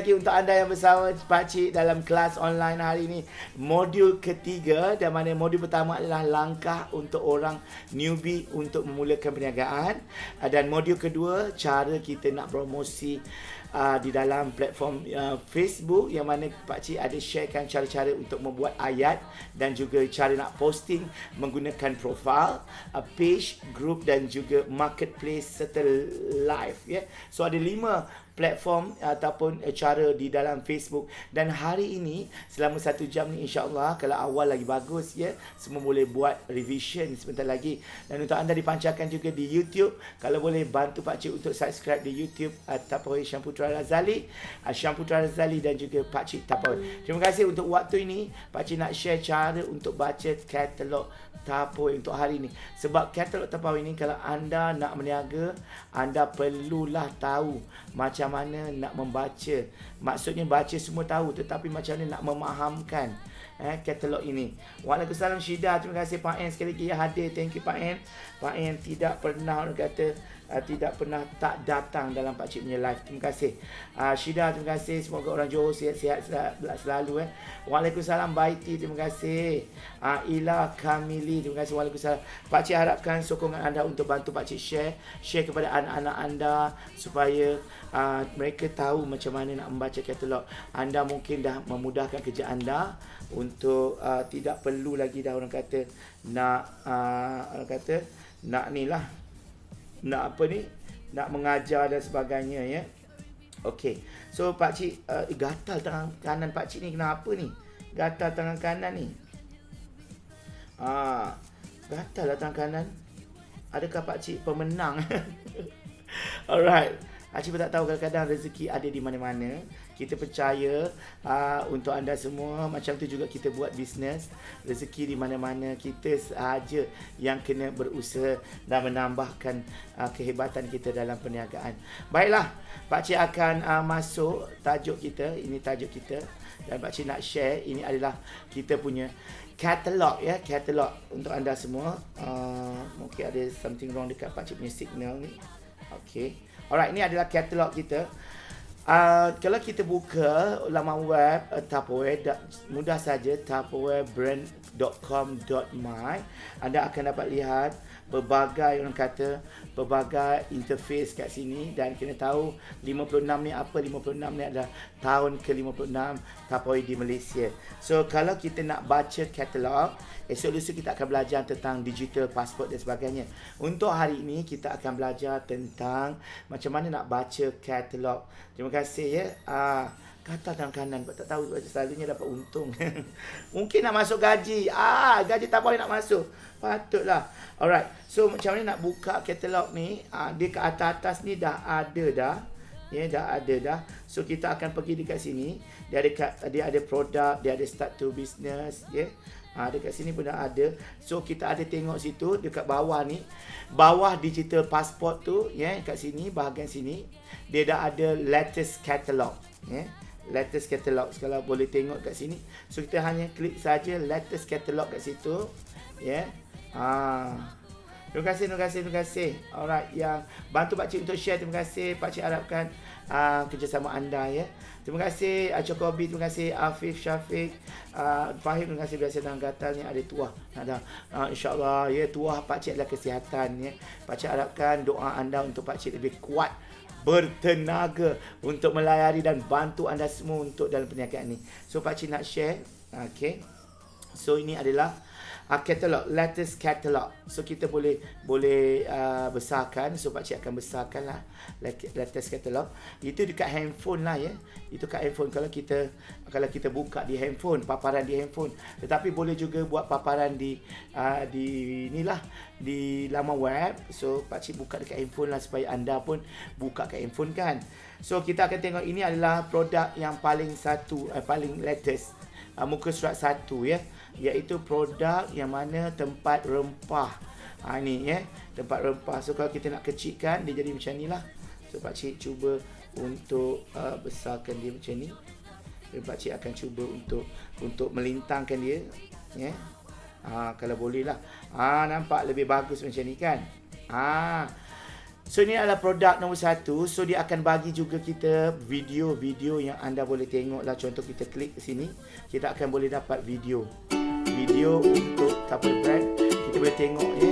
lagi untuk anda yang bersama Pakcik dalam kelas online hari ini. Modul ketiga, dan mana modul pertama adalah langkah untuk orang newbie untuk memulakan perniagaan. Dan modul kedua, cara kita nak promosi di dalam platform Facebook, yang mana Pakcik ada sharekan cara-cara untuk membuat ayat dan juga cara nak posting menggunakan profile, page, group dan juga marketplace serta live, ya. So ada 5 platform ataupun cara di dalam Facebook, dan hari ini selama 1 jam ni insya-Allah, kalau awal lagi bagus, ya, semua boleh buat revision sebentar lagi. Dan untuk anda dipancarkan juga di YouTube, kalau boleh bantu Pakcik untuk subscribe di YouTube Tapawai Syam Putra Razali, Syam Putra Razali dan juga Pakcik Tapawai. Terima kasih untuk waktu ini. Pakcik nak share cara untuk baca katalog Tapawai untuk hari ini. Sebab katalog Tapawai ini, kalau anda nak berniaga, anda perlulah tahu macam mana nak membaca. Maksudnya baca semua tahu, tetapi macam mana nak memahamkan katalog ini. Waalaikumsalam Syida. Terima kasih Pak En sekali lagi yang hadir. Thank you Pak En. Pak En tidak pernah, orang kata tidak pernah tak datang dalam Pakcik punya live. Terima kasih Syida. Terima kasih. Semoga orang Johor sihat-sihat selalu. Waalaikumsalam Baiti. Terima kasih Ila Kamili. Terima kasih. Waalaikumsalam. Pakcik harapkan sokongan anda untuk bantu Pakcik share kepada anak-anak anda supaya mereka tahu macam mana nak membaca katalog. Anda mungkin dah memudahkan kerja anda untuk tidak perlu lagi dah orang kata nak ni lah, nak apa ni, nak mengajar dan sebagainya, ya. Okey. So Pakcik gatal tangan kanan Pakcik ni, kenapa ni? Gatal tangan kanan ni. Gatal lah tangan kanan. Adakah Pakcik pemenang? Alright. Pakcik pun tak tahu, kadang-kadang rezeki ada di mana-mana. Kita percaya untuk anda semua, macam tu juga kita buat bisnes. Rezeki di mana-mana, kita sahaja yang kena berusaha dan menambahkan kehebatan kita dalam perniagaan. Baiklah, Pakcik akan masuk tajuk kita. Ini tajuk kita, dan Pakcik nak share. Ini adalah kita punya katalog, ya, katalog untuk anda semua. Mungkin ada something wrong dekat Pakcik punya signal ni. Okey. Alright, ini adalah katalog kita. Kalau kita buka laman web Tapawai, mudah saja, tapawaibrand.com.my. Anda akan dapat lihat pelbagai, orang kata, pelbagai interface kat sini. Dan kena tahu 56 ni apa. 56 ni adalah tahun ke-56 Tapawai di Malaysia. So kalau kita nak baca katalog, esok lusa kita akan belajar tentang digital passport dan sebagainya. Untuk hari ini kita akan belajar tentang macam mana nak baca katalog. Terima kasih, ya. Kata tangan kanan, tak tahu, selalunya dapat untung. Mungkin nak masuk gaji. Gaji tak boleh nak masuk. Patutlah. Alright. So macam mana nak buka katalog ni? Dia ke atas ni dah ada dah. Ya, dah ada dah. So kita akan pergi dekat sini. Dia ada produk, dia ada start to business, ya. Dekat sini pun dah ada. So kita ada tengok situ dekat bawah ni. Bawah digital passport tu, ya, kat sini, bahagian sini, dia dah ada latest catalog, ya. Latest catalog, kalau boleh tengok kat sini. So kita hanya klik saja latest catalog kat situ, ya. Terima kasih. Alright, yang bantu Pakcik untuk share, terima kasih. Pakcik harapkan kerjasama anda, ya. Terima kasih Cokobi, terima kasih Afif Syafiq, Fahim, terima kasih. Biasa dalam gatal ni ada tuah. InsyaAllah, ya, tuah Pakcik adalah kesihatan, ya. Pakcik harapkan doa anda untuk Pakcik lebih kuat, bertenaga untuk melayari dan bantu anda semua untuk dalam perniagaan ni. So Pakcik nak share. Okay. So ini adalah katalog, latest catalog. So kita boleh besarkan. So Pakcik akan besarkan lah latest catalog. Itu dekat handphone lah, ya. Itu kat handphone. Kalau kita buka di handphone, paparan di handphone. Tetapi boleh juga buat paparan di inilah, di laman web. So Pakcik buka dekat handphone lah, supaya anda pun buka kat handphone kan. So kita akan tengok, ini adalah produk yang paling latest, muka surat 1, ya, iaitu produk yang mana tempat rempah. Ni, ya, tempat rempah. So kalau kita nak kecilkan, dia jadi macam ni lah. So Pakcik cuba untuk besarkan dia macam ni. Dan Pakcik akan cuba untuk melintangkan dia, ya. Kalau boleh lah. Nampak lebih bagus macam ni kan. So ini adalah produk nombor 1. So dia akan bagi juga kita video-video yang anda boleh tengok lah. Contoh kita klik ke sini, kita akan boleh dapat video untuk couple brand. Kita boleh tengok ya.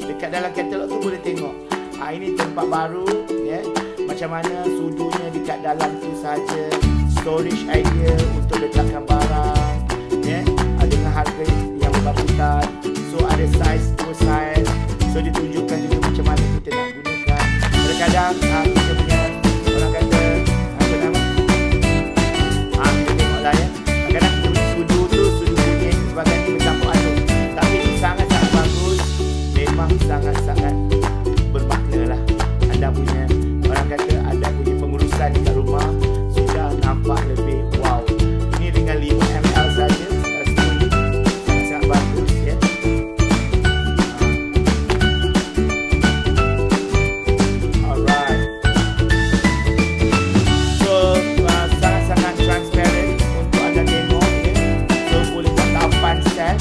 Dekat dalam katalog tu boleh tengok. Ini tempat baru ya. Macam mana sudunya dekat dalam tu saja. Storage area untuk letakkan barang ya. Dengan harga yang berbagusan. So ada size, dua size. So ditunjukkan juga macam mana kita nak gunakan. Kadang-kadang kita punya orang kata apa nama? Kita tengoklah ya. Kadang-kadang kita punya sudu tu sudu kuning sebagainya bercampur aduk. Tapi ini sangat-sangat bagus. Memang sangat-sangat bermakna lah. Anda punya orang kata anda punya pengurusan di rumah sudah nampak lebih wow. Ini dengan 5 ml saja. Sangat bagus ya. Alright. So sangat-sangat transparent untuk anda tengok ya. So boleh buat 8 set.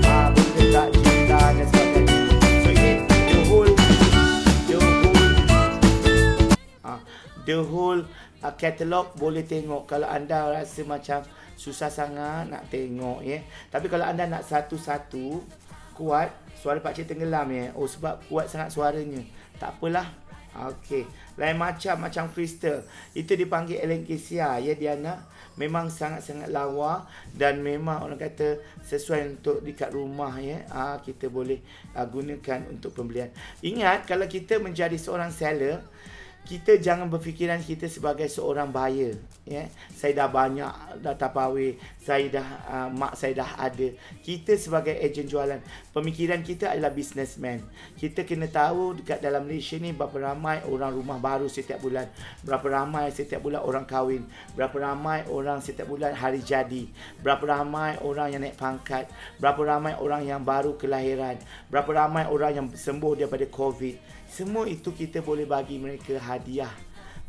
Boleh letak cinta dan sebagainya. So ini the whole katalog boleh tengok. Kalau anda rasa macam susah sangat nak tengok ya. Tapi kalau anda nak satu-satu kuat, suara pakcik tenggelam ya. Oh sebab kuat sangat suaranya. Tak apalah. Okey. Lain macam kristal. Itu dipanggil Alocasia ya Diana. Memang sangat-sangat lawa dan memang orang kata sesuai untuk dekat rumah ya. Kita boleh gunakan untuk pembelian. Ingat kalau kita menjadi seorang seller, kita jangan berfikiran kita sebagai seorang buyer ya. Saya dah banyak dah tapawai, saya dah mak saya dah ada. Kita sebagai ejen jualan, pemikiran kita adalah businessman. Kita kena tahu dekat dalam Malaysia ni berapa ramai orang rumah baru setiap bulan, berapa ramai setiap bulan orang kahwin, berapa ramai orang setiap bulan hari jadi, berapa ramai orang yang naik pangkat, berapa ramai orang yang baru kelahiran, berapa ramai orang yang sembuh daripada COVID. Semua itu kita boleh bagi mereka hadiah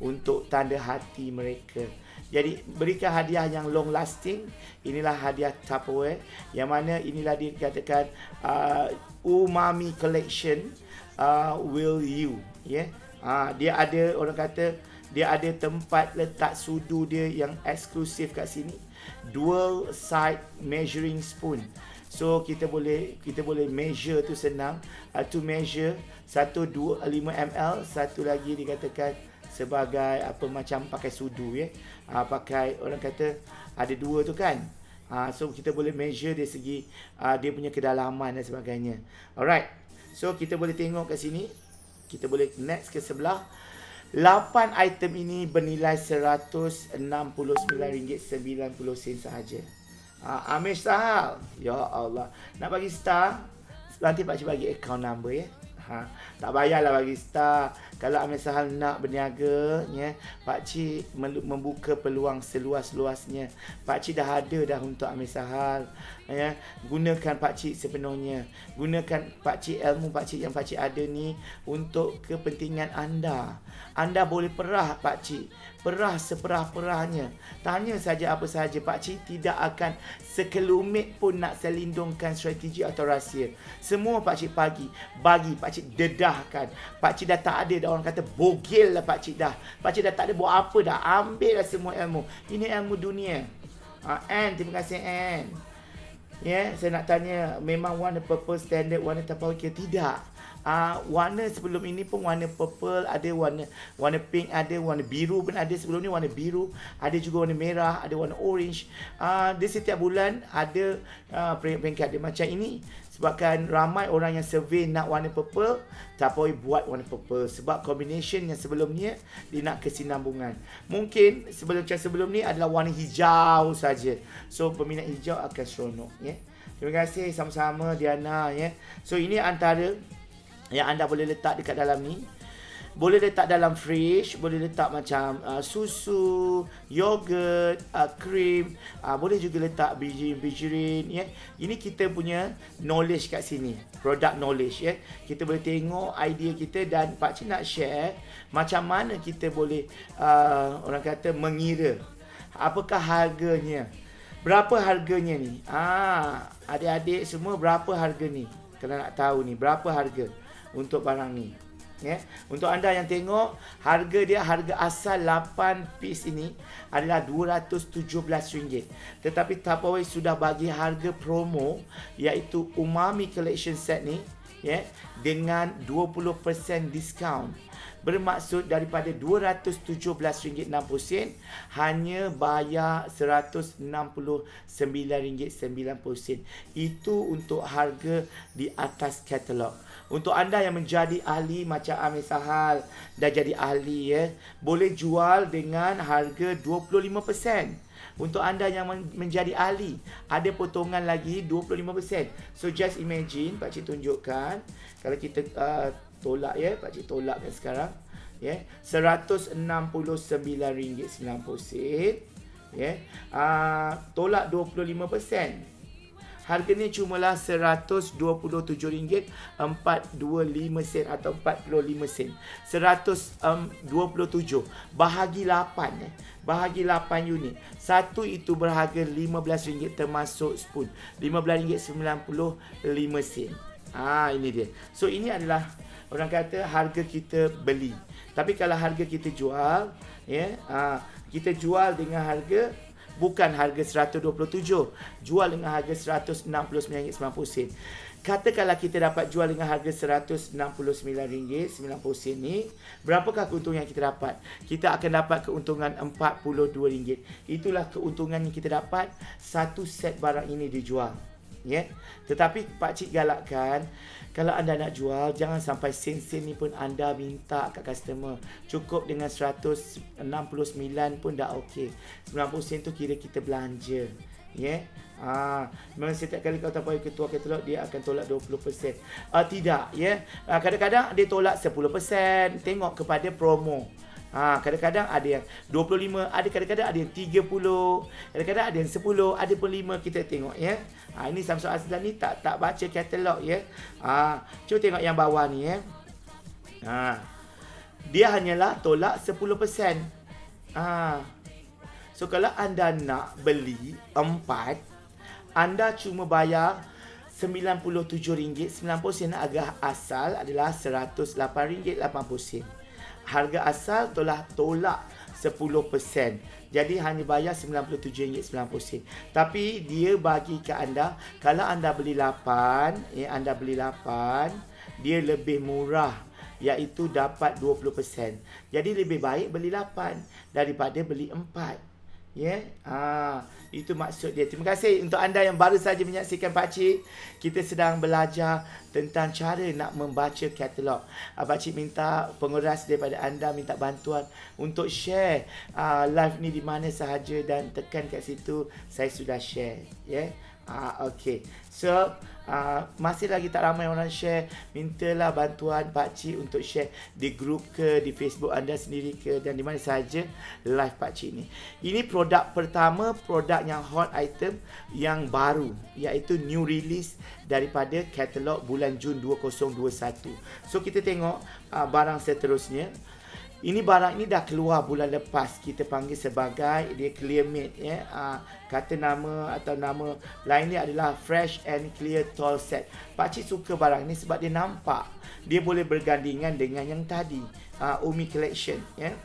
untuk tanda hati mereka. Jadi berikan hadiah yang long lasting. Inilah hadiah Tupperware yang mana inilah dikatakan Umami Collection Will You ya. Dia ada orang kata dia ada tempat letak sudu dia yang eksklusif kat sini. Dual side measuring spoon. So kita boleh measure tu senang. To measure satu 5 ml, satu lagi dikatakan sebagai apa macam pakai sudu ya. Pakai orang kata ada dua tu kan. So kita boleh measure dari segi dia punya kedalaman dan sebagainya. Alright. So kita boleh tengok kat sini. Kita boleh next ke sebelah. 8 item ini bernilai RM169.90 sahaja. Amir Sahal. Ya Allah. Nak bagi star? Nanti pakcik bagi account number ya. Tak payahlah bagi star. Kalau Amir Sahal nak berniaga ya, pakcik membuka peluang seluas-luasnya. Pakcik dah ada dah untuk Amir Sahal ya. Gunakan pakcik sepenuhnya. Gunakan pakcik ilmu pakcik yang pakcik ada ni untuk kepentingan anda. Anda boleh perah pakcik. Perah seperah-perahnya. Tanya saja apa sahaja. Pakcik tidak akan sekelumit pun nak selindungkan strategi atau rahsia. Semua pakcik bagi. Pakcik dedahkan. Pakcik dah tak ada dah orang kata bogel lah pakcik dah. Pakcik dah tak ada buat apa dah. Ambil lah semua ilmu. Ini ilmu dunia. Anne, terima kasih Anne. Ya, saya nak tanya, memang warna purple standard warna tapawai ke? Tidak. Warna sebelum ini pun warna purple, ada warna pink, ada warna biru pun ada. Sebelum ni warna biru, ada juga warna merah, ada warna orange. Dia setiap bulan ada peringkat dia macam ini. Sebabkan ramai orang yang survey nak warna purple, tapawai buat warna purple. Sebab combination yang sebelumnya dia nak kesinambungan. Mungkin sebelum ni adalah warna hijau saja. So peminat hijau akan seronok ya. Terima kasih sama-sama Diana ya. So ini antara yang anda boleh letak dekat dalam ni. Boleh letak dalam fridge, boleh letak macam susu, yogurt, krim, boleh juga letak bijirin ya. Ini kita punya knowledge kat sini, product knowledge ya. Kita boleh tengok idea kita dan pakcik nak share macam mana kita boleh orang kata mengira apakah harganya. Berapa harganya ni? Adik-adik semua berapa harga ni? Kalau nak tahu ni berapa harga untuk barang ni Ya. Untuk anda yang tengok, harga dia, harga asal 8 piece ini adalah RM217. Tetapi Tupperware sudah bagi harga promo, iaitu Umami Collection Set ni, ya, dengan 20% diskaun. Bermaksud daripada RM217.60 hanya bayar RM169.90. Itu untuk harga di atas katalog. Untuk anda yang menjadi ahli macam Amir Sahal dah jadi ahli, ya, boleh jual dengan harga 25%. Untuk anda yang menjadi ahli, ada potongan lagi 25%. So just imagine, Pak Cik tunjukkan. Kalau kita tolak, ya, Pak Cik tolakkan sekarang, ya, RM169.90, ya. Tolak 25%. Harga ni cumalah RM127.425 atau 45 sen. 127 bahagi 8, bahagi 8 unit. Satu itu berharga RM15 termasuk spoon. RM15.95. Ini dia. So ini adalah orang kata harga kita beli. Tapi kalau harga kita jual, ya, kita jual dengan harga bukan harga 127, jual dengan harga RM169.90. Katakanlah kita dapat jual dengan harga RM169.90 ni, berapakah keuntungan yang kita dapat? Kita akan dapat keuntungan RM42. Itulah keuntungan yang kita dapat satu set barang ini dijual. Ya. Tetapi Pak Cik galakkan, kalau anda nak jual, jangan sampai sen-sen ni pun anda minta kat customer. Cukup dengan 169 pun dah okey. 90 sen tu kira kita belanja. Ya. Memang setiap kali kalau tahu ketua katalog, dia akan tolak 20%. Tidak, ya. Kadang-kadang dia tolak 10%. Tengok kepada promo. Kadang-kadang ada yang 25, ada kadang-kadang ada yang 30, kadang-kadang ada yang 10, ada pun 5, kita tengok, ya. Ini Samsul Azlan ni tak baca katalog, ya. Cuba tengok yang bawah ni, ya. Dia hanyalah tolak 10%. So kalau anda nak beli 4, anda cuma bayar RM97.90. Harga asal adalah RM108.80. Harga asal telah tolak 10%. Jadi hanya bayar RM97.90. Tapi dia bagi ke anda, kalau anda beli 8, anda beli 8, dia lebih murah, iaitu dapat 20%. Jadi lebih baik beli 8 daripada beli 4. Ya, itu maksud dia. Terima kasih untuk anda yang baru saja menyaksikan Pak Cik. Kita sedang belajar tentang cara nak membaca katalog. Pak Cik minta penguras daripada anda, minta bantuan untuk share live ni di mana sahaja, dan tekan kat situ saya sudah share. Ya. Okey. So masih lagi tak ramai orang share. Mintalah bantuan Pak Cik untuk share di grup ke, di Facebook anda sendiri ke, dan di mana sahaja live Pak Cik ni. Ini produk pertama, produk yang hot item yang baru, iaitu new release daripada katalog bulan Jun 2021. So kita tengok barang seterusnya. Ini barang ini dah keluar bulan lepas. Kita panggil sebagai dia clear mate, ya. Kata nama atau nama lain ni adalah Fresh and Clear Tall Set. Pak Cik suka barang ni sebab dia nampak, dia boleh bergandingan dengan yang tadi, Umi Collection, ya.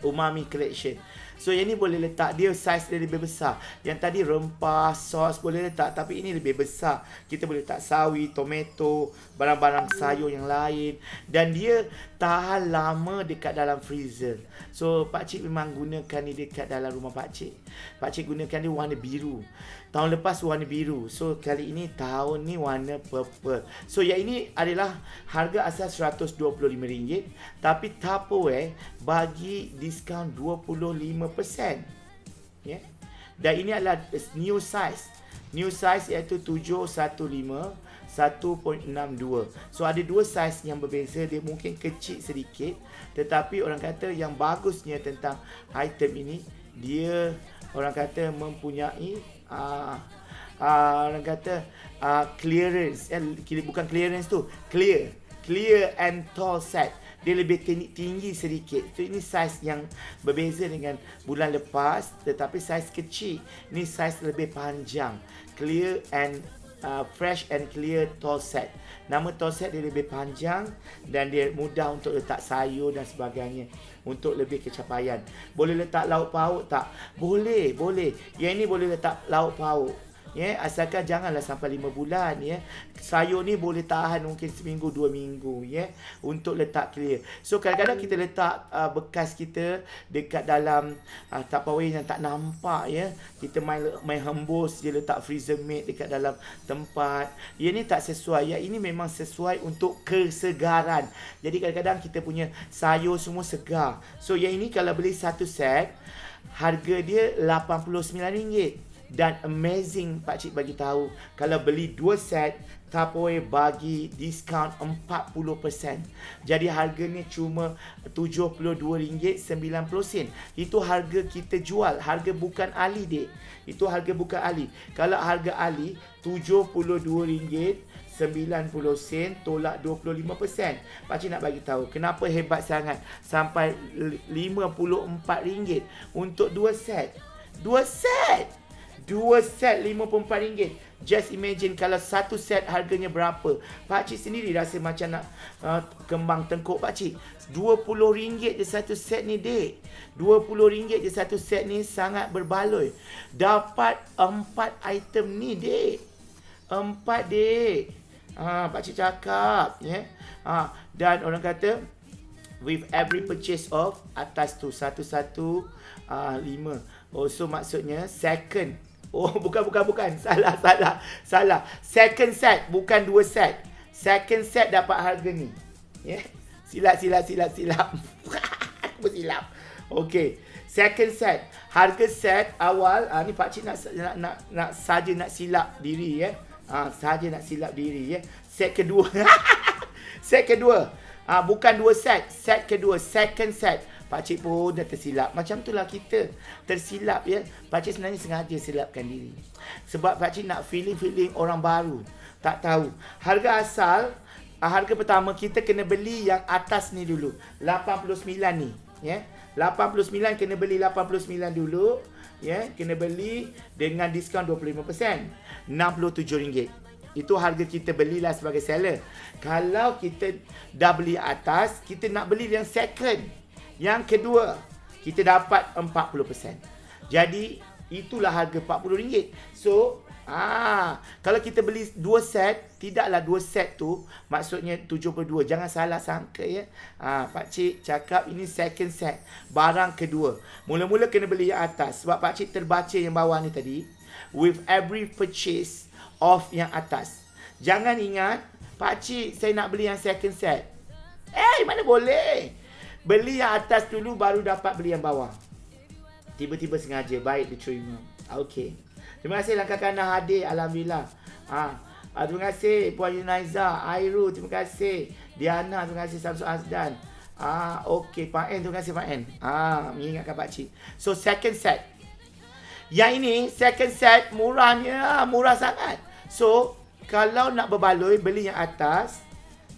Umami Collection. So yang ni boleh letak, dia saiz dia lebih besar. Yang tadi rempah, sos boleh letak, tapi ini lebih besar. Kita boleh letak sawi, tomato, barang-barang sayur yang lain, dan dia tahan lama dekat dalam freezer. So Pak Cik memang gunakan ni dekat dalam rumah Pak Cik. Pak Cik gunakan dia warna biru. Tahun lepas warna biru. So kali ini tahun ni warna purple. So yang ini adalah harga asal RM125, tapi Tupperware bagi diskaun 25%. Ya. Dan ini adalah new size. New size iaitu 715 1.62. So ada dua saiz yang berbeza. Dia mungkin kecil sedikit, tetapi orang kata yang bagusnya tentang item ini, dia orang kata mempunyai orang kata clearance, bukan clearance tu, clear and tall set. Dia lebih tinggi sedikit. So ini saiz yang berbeza dengan bulan lepas, tetapi saiz kecil. Ini saiz lebih panjang, clear and Fresh and Clear Tall Set. Nama tall set dia lebih panjang dan dia mudah untuk letak sayur dan sebagainya, untuk lebih kecapaian. Boleh letak lauk pauk tak? Boleh, boleh. Yang ini boleh letak lauk pauk. Ya, asalkan janganlah sampai 5 bulan ya. Sayur ni boleh tahan mungkin seminggu 2 minggu ya, untuk letak clear. So kadang-kadang kita letak bekas kita dekat dalam Tupperware yang tak nampak ya. Kita main hembus je, letak freezer mate dekat dalam tempat. Yang ni tak sesuai. Yang ini memang sesuai untuk kesegaran. Jadi kadang-kadang kita punya sayur semua segar. So yang ini kalau beli satu set, harga dia RM89. Dan amazing pakcik bagi tahu, kalau beli 2 set, Tupperware bagi diskaun 40%. Jadi harganya cuma RM72.90. Itu harga kita jual, harga bukan Ali dek. Itu harga bukan Ali. Kalau harga Ali RM72.90 tolak 25%. Pakcik nak bagi tahu kenapa hebat sangat sampai RM54 untuk 2 set. 2 set. 2 set RM54. Just imagine kalau satu set harganya berapa. Pakcik sendiri rasa macam nak kembang tengkuk pakcik. RM20 je satu set ni dek. RM20 je satu set ni sangat berbaloi. Dapat 4 item ni dek. 4 dek. Pakcik cakap ya. Dan orang kata with every purchase of atas tu 115. Oh, so maksudnya second. Oh, bukan. Salah. Second set, bukan 2 set. Second set dapat harga ni. Ya. Silap. Aku silap. Okey. Second set. Harga set awal, ni pakcik nak silap diri ya. Saja nak silap diri ya. Set kedua. Set kedua. Bukan 2 set. Set kedua, second set. Pakcik pun dah tersilap. Macam itulah kita tersilap ya. Pakcik sebenarnya sengaja silapkan diri. Sebab pakcik nak feeling orang baru. Tak tahu. Harga asal, harga pertama kita kena beli yang atas ni dulu. 89 ni. Ya. 89 kena beli 89 dulu. Ya. Kena beli dengan diskaun 25%. RM67. Itu harga kita belilah sebagai seller. Kalau kita dah beli atas, kita nak beli yang second. Yang kedua, kita dapat 40%. Jadi, itulah harga RM40. So, kalau kita beli 2 set, tidaklah 2 set tu maksudnya 72. Jangan salah sangka ya. Pakcik cakap ini second set. Barang kedua. Mula-mula kena beli yang atas. Sebab pakcik terbaca yang bawah ni tadi. With every purchase of yang atas. Jangan ingat, pakcik saya nak beli yang second set. Mana boleh. Beli yang atas dulu baru dapat beli yang bawah. Tiba-tiba sengaja. Baik diterima. Okey. Terima kasih langkah kanan hadir. Alhamdulillah. Terima kasih Puan Yunaiza, Airu, terima kasih. Diana, terima kasih. Samsul Azdan. Okey. Pak En, terima kasih Pak En. Mengingatkan pakcik. So second set. Yang ini second set murahnya. Murah sangat. So kalau nak berbaloi, beli yang atas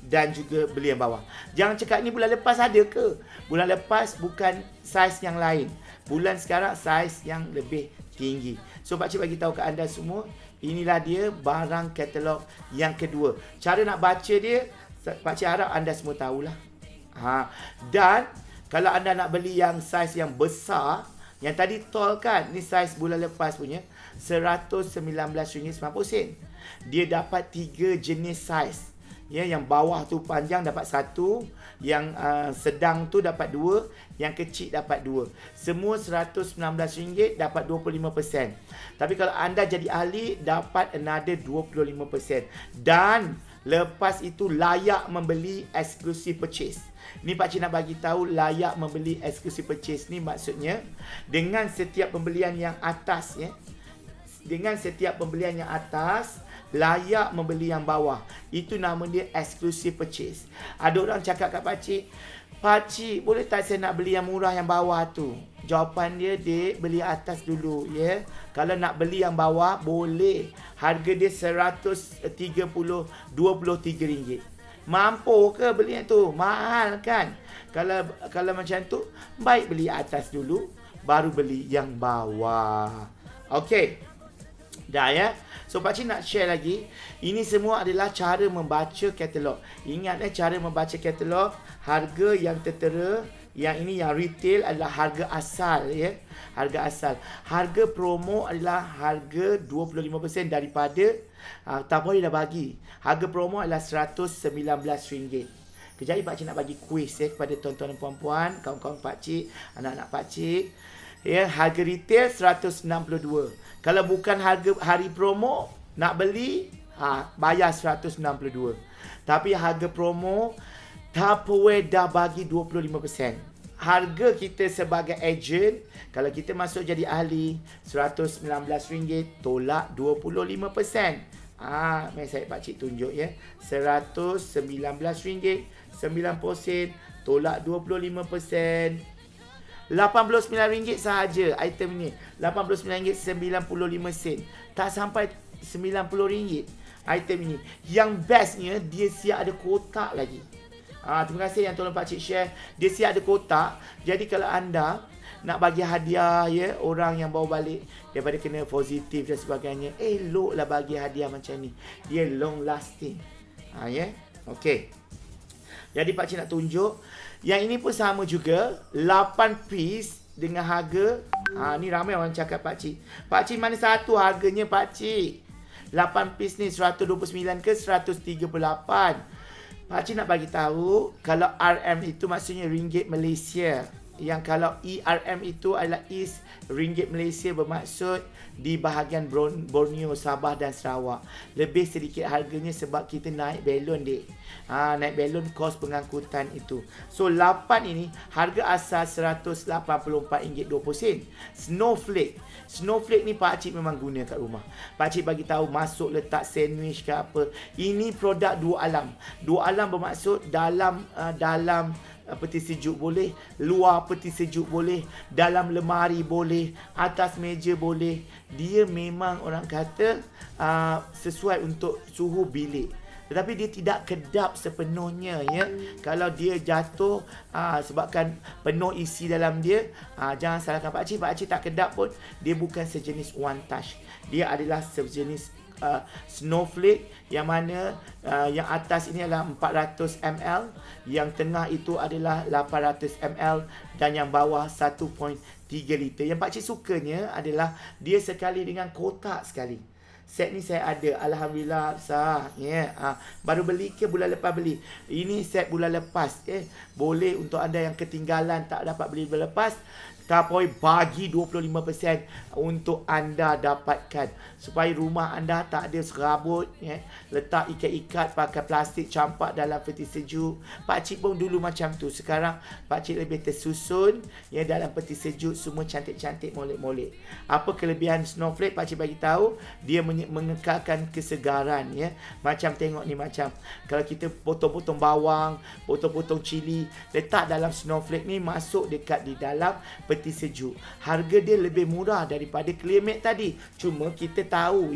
dan juga beli yang bawah. Jangan cakap ni bulan lepas ada ke? Bulan lepas bukan saiz yang lain. Bulan sekarang saiz yang lebih tinggi. So pakcik bagi tahu ke anda semua, inilah dia barang katalog yang kedua. Cara nak baca dia, pakcik harap anda semua tahulah. Dan kalau anda nak beli yang saiz yang besar, yang tadi tall kan, ni saiz bulan lepas punya, RM119.90. Dia dapat 3 jenis saiz. Ya, yang bawah tu panjang dapat 1, yang sedang tu dapat 2, yang kecil dapat 2. Semua RM119 dapat 25%. Tapi kalau anda jadi ahli dapat another 25%. Dan lepas itu layak membeli exclusive purchase. Ni pakcik nak bagi tahu layak membeli exclusive purchase ni maksudnya dengan setiap pembelian yang atas ya. Dengan setiap pembelian yang atas layak membeli yang bawah. Itu nama dia exclusive purchase. Ada orang cakap kat pakcik, pakcik boleh tak saya nak beli yang murah yang bawah tu? Jawapan dia, dek, beli atas dulu ya. Kalau nak beli yang bawah boleh. Harga dia RM123. Mampu ke beli yang tu? Mahal kan? Kalau macam tu, baik beli atas dulu baru beli yang bawah. Okey. Dah ya. So pakcik nak share lagi. Ini semua adalah cara membaca katalog. Ingat cara membaca katalog, harga yang tertera, yang ini yang retail adalah harga asal ya. Harga asal. Harga promo adalah harga 25% daripada tak boleh dah bagi. Harga promo adalah RM119. Kejap ni pakcik nak bagi kuis kepada tuan-tuan dan puan-puan, kawan-kawan pakcik, anak-anak pakcik. Ya, harga retail 162. Kalau bukan harga hari promo, nak beli, bayar 162. Tapi harga promo, Tupperware dah bagi 25%. Harga kita sebagai ejen, kalau kita masuk jadi ahli, RM119, tolak 25%. Mari saya pakcik tunjuk ya. RM119, 90%, tolak 25%. RM89 sahaja item ni. RM89.95. Tak sampai RM90 item ini. Yang bestnya dia siap ada kotak lagi. Terima kasih yang tolong pakcik share. Dia siap ada kotak. Jadi kalau anda nak bagi hadiah ya, orang yang bawa balik daripada kena positif dan sebagainya, eloklah bagi hadiah macam ni. Dia long lasting. Ya. Okey. Jadi pakcik nak tunjuk. Yang ini pun sama juga, 8 piece dengan harga. Ni ramai orang cakap pakcik. Pakcik mana satu harganya pakcik? 8 piece ni 129 ke 138? Pakcik nak bagi tahu, kalau RM itu maksudnya ringgit Malaysia. Yang kalau ERM itu adalah East Ringgit Malaysia, bermaksud di bahagian Borneo, Sabah dan Sarawak. Lebih sedikit harganya sebab kita naik belon dek. Naik belon kos pengangkutan itu. So 8 ini harga asal RM184.20. Snowflake ni pakcik memang guna kat rumah. Pakcik bagi tahu masuk letak sandwich ke apa. Ini produk dua alam. Dua alam bermaksud dalam peti sejuk boleh, luar peti sejuk boleh, dalam lemari boleh, atas meja boleh. Dia memang orang kata sesuai untuk suhu bilik. Tetapi dia tidak kedap sepenuhnya ya. Kalau dia jatuh sebabkan penuh isi dalam dia, jangan salahkan pakcik. Pakcik tak kedap pun, dia bukan sejenis One Touch. Dia adalah sejenis Snowflake, yang mana yang atas ini adalah 400 ml, yang tengah itu adalah 800 ml dan yang bawah 1.3 liter. Yang pakcik sukanya adalah dia sekali dengan kotak sekali. Set ni saya ada, alhamdulillah sah. Baru beli ke bulan lepas beli. Ini set bulan lepas. Boleh untuk anda yang ketinggalan tak dapat beli bulan lepas, Tupperware bagi 25% untuk anda dapatkan, supaya rumah anda tak ada serabut letak ikat-ikat pakai plastik campak dalam peti sejuk. Pakcik pun dulu macam tu. Sekarang pakcik lebih tersusun dalam peti sejuk, semua cantik-cantik, molek-molek. Apa kelebihan Snowflake? Pakcik bagi tahu, dia mengekalkan kesegaran Macam tengok ni, macam kalau kita potong-potong bawang, potong-potong cili, letak dalam Snowflake ni, masuk dekat di dalam peti sejuk. Harga dia lebih murah daripada Clear Mate tadi. Cuma kita tahu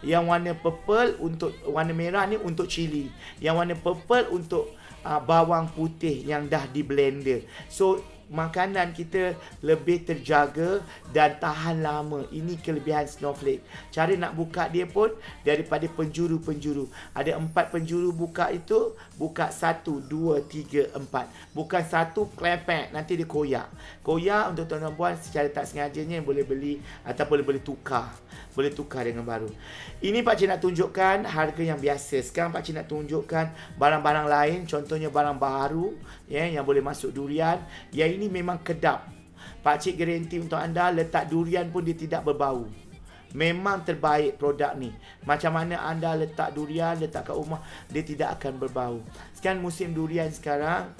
yang warna purple untuk warna merah ni untuk cili, yang warna purple untuk bawang putih yang dah di blender. So makanan kita lebih terjaga dan tahan lama. Ini kelebihan Snowflake. Cara nak buka dia pun daripada penjuru-penjuru. Ada 4 penjuru buka itu. Buka 1, 2, 3, 4. Bukan satu klepek, nanti dia koyak. Koyak untuk tuan-tuan puan secara tak sengajanya boleh beli ataupun boleh tukar. Boleh tukar dengan baru. Ini pakcik nak tunjukkan harga yang biasa. Sekarang pakcik nak tunjukkan barang-barang lain. Contohnya barang baru yang boleh masuk durian. Yang ini memang kedap. Pakcik garanti untuk anda, letak durian pun dia tidak berbau. Memang terbaik produk ni. Macam mana anda letak durian, letak kat rumah, dia tidak akan berbau. Sekarang musim durian sekarang,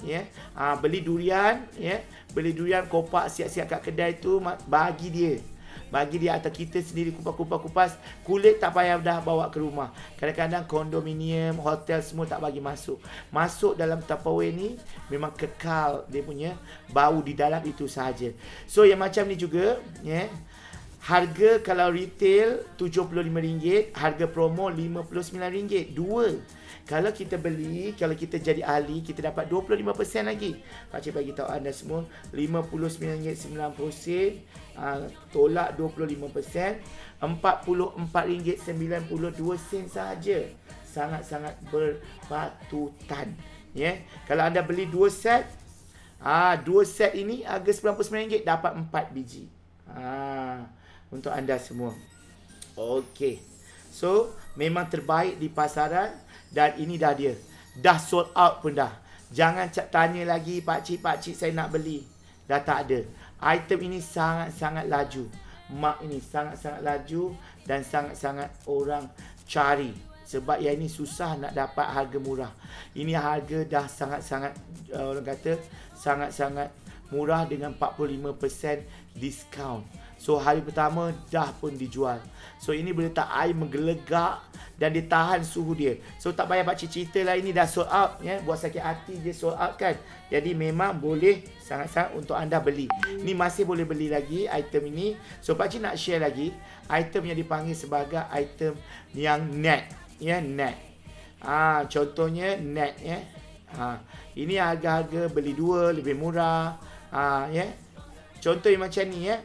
beli durian, beli durian kopak siap-siap kat kedai tu, bagi dia atau kita sendiri kupas-kupas, kulit tak payah dah bawa ke rumah. Kadang-kadang kondominium, hotel semua tak bagi masuk. Masuk dalam Tupperware ni memang kekal dia punya bau di dalam itu sahaja. So yang macam ni juga Harga kalau retail RM75, harga promo RM59. Dua. Kalau kita beli, kalau kita jadi ahli, kita dapat 25% lagi. Pakcik bagi tahu anda semua, RM59.90, tolak 25%, RM44.92 sahaja. Sangat-sangat berpatutan. Ya. Kalau anda beli 2 set, 2 set ini harga RM99, dapat 4 biji. Untuk anda semua. Okey. So, memang terbaik di pasaran dan ini dah dia. Dah sold out pun dah. Jangan tanya lagi, pakcik saya nak beli. Dah tak ada. Item ini sangat-sangat laju. Mak ini sangat-sangat laju dan sangat-sangat orang cari. Sebab yang ini susah nak dapat harga murah. Ini harga dah sangat-sangat, orang kata, sangat-sangat murah dengan 45% diskaun. So hari pertama dah pun dijual. So ini boleh tak air menggelegak dan dia tahan suhu dia. So tak payah pakcik cerita lah, ini dah sold out ya. Buat sakit hati dia sold out kan. Jadi memang boleh sangat-sangat untuk anda beli. Ni masih boleh beli lagi item ini. So pakcik nak share lagi item yang dipanggil sebagai item yang net ya, net. Contohnya net ya. Ini harga-harga beli dua lebih murah. Ya. Contoh yang macam ni ya.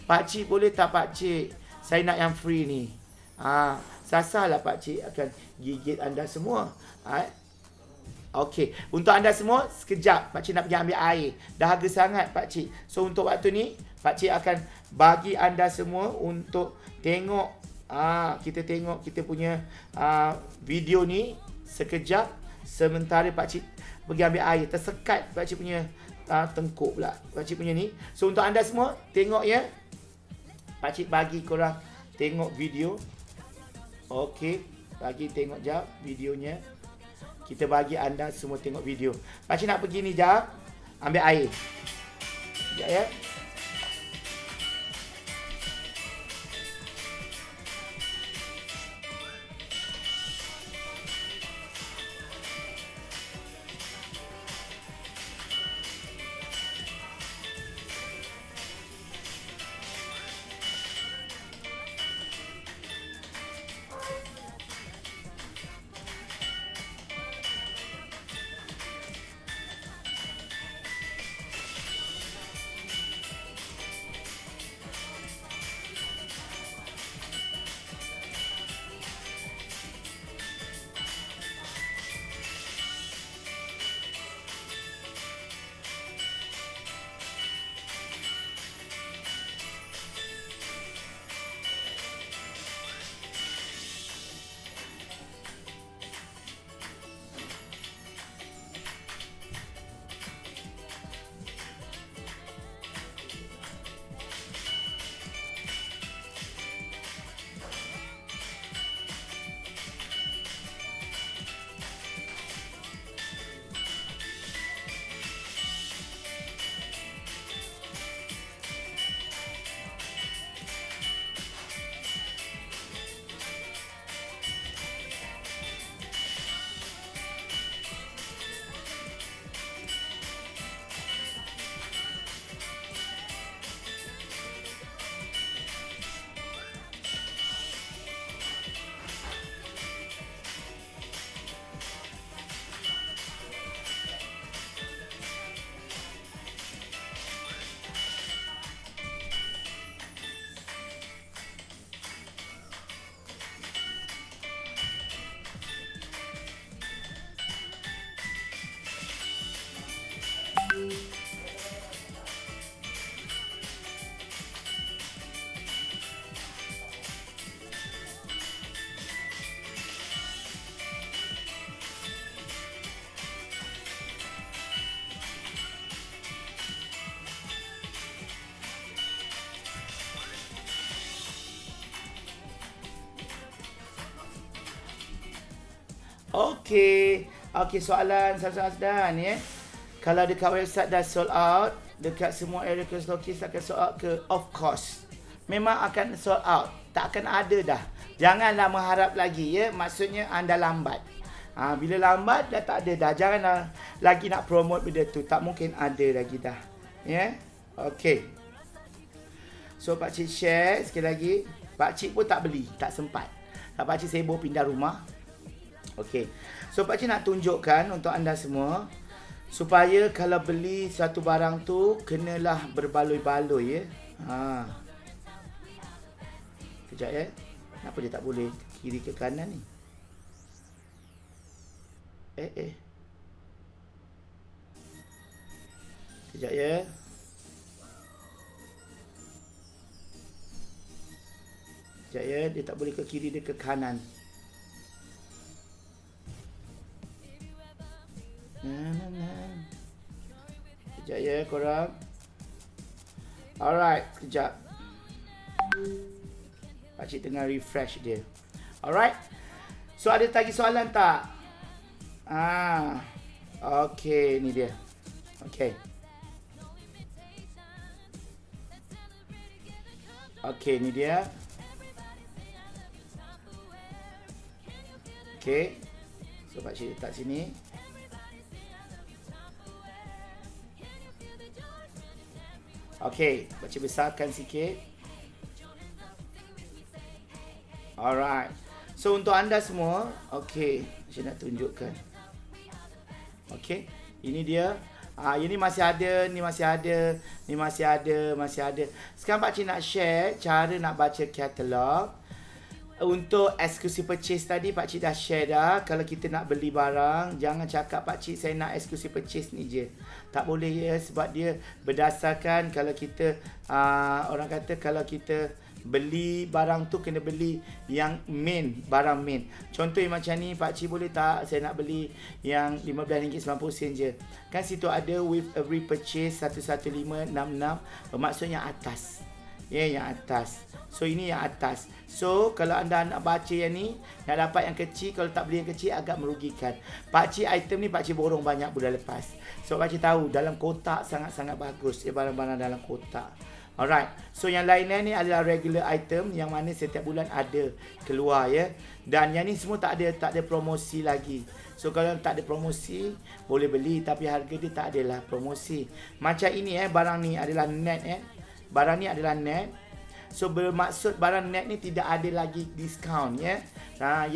Pakcik boleh tak pakcik, saya nak yang free ni. Sasarlah pakcik akan gigit anda semua. Okey, untuk anda semua sekejap pakcik nak pergi ambil air. Dah harga sangat pakcik. So untuk waktu ni pakcik akan bagi anda semua untuk tengok, kita tengok kita punya video ni sekejap sementara pakcik pergi ambil air. Tersekat pakcik punya tengkuk pula pakcik punya ni. So untuk anda semua tengok ya. Pakcik bagi korang tengok video. Okey, bagi tengok jap videonya. Kita bagi anda semua tengok video. Pakcik nak pergi ni jap, ambil air. Sekejap ya. Okey, soalan Azdan ya. Kalau dekat website dah sold out, dekat semua area stokis akan sold out ke? Of course. Memang akan sold out. Tak akan ada dah. Janganlah mengharap lagi ya. Maksudnya anda lambat. Bila lambat dah tak ada dah. Janganlah lagi nak promote benda tu. Tak mungkin ada lagi dah. Ya. Okey. So pakcik share sekali lagi. Pakcik pun tak beli, tak sempat. Pakcik sibuk pindah rumah. Okey. So pakcik nak tunjukkan untuk anda semua supaya kalau beli satu barang tu kenalah berbaloi-baloi ya. Kejap ya. Kenapa dia tak boleh kiri ke kanan ni? Kejap ya. Kejap ya, dia tak boleh ke kiri, dia ke kanan. Kejap ya korang. Alright, sekejap. Pakcik tengah refresh dia. Alright. So ada lagi soalan tak? Okay, ni dia. Okay. Okay, ni dia. Okay. So pakcik letak sini. Okay, pakcik besarkan sikit. Alright. So untuk anda semua, okay, saya nak tunjukkan. Okay, ini dia. Ini masih ada, ni masih ada, ni masih ada, masih ada. Sekarang pakcik nak share cara nak baca katalog. Untuk exclusive purchase tadi pakcik dah share dah. Kalau kita nak beli barang, jangan cakap pakcik saya nak exclusive purchase ni je. Tak boleh ya, sebab dia berdasarkan kalau kita orang kata kalau kita beli barang tu kena beli yang main, barang main. Contoh yang macam ni, pakcik boleh tak saya nak beli yang RM15.90 je. Kan situ ada with every purchase 11566, maksudnya atas. Ya, yang atas. So ini yang atas. So kalau anda nak baca yang ni, nak dapat yang kecil, kalau tak beli yang kecil agak merugikan. Pakcik item ni pakcik borong banyak bulan lepas. So pakcik tahu dalam kotak sangat-sangat bagus ya, barang-barang dalam kotak. Alright. So yang lainnya ni adalah regular item yang mana setiap bulan ada keluar ya. Dan yang ni semua tak ada promosi lagi. So kalau tak ada promosi boleh beli, tapi harga dia tak adalah promosi. Macam ini barang ni adalah net Barang ni adalah net. So bermaksud barang net ni tidak ada lagi diskaun ya.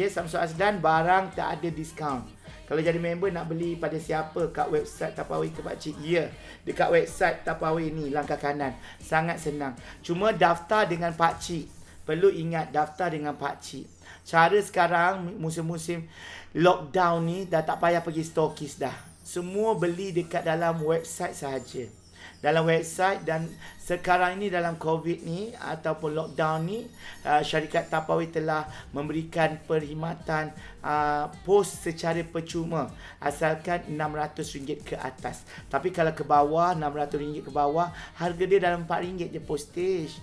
Samsul Azdan barang tak ada diskaun. Kalau jadi member nak beli pada siapa kat website Tapawai ke pakcik? Ya, dekat website Tapawai ni langkah kanan. Sangat senang. Cuma daftar dengan pakcik. Perlu ingat daftar dengan pakcik. Cara sekarang musim-musim lockdown ni dah tak payah pergi stokis dah. Semua beli dekat dalam website sahaja. Dalam website, dan sekarang ini dalam COVID ni ataupun lockdown ni, syarikat Tapawai telah memberikan perkhidmatan pos secara percuma asalkan RM600 ke atas. Tapi kalau ke bawah, RM600 ke bawah, harga dia dalam RM4 je postage.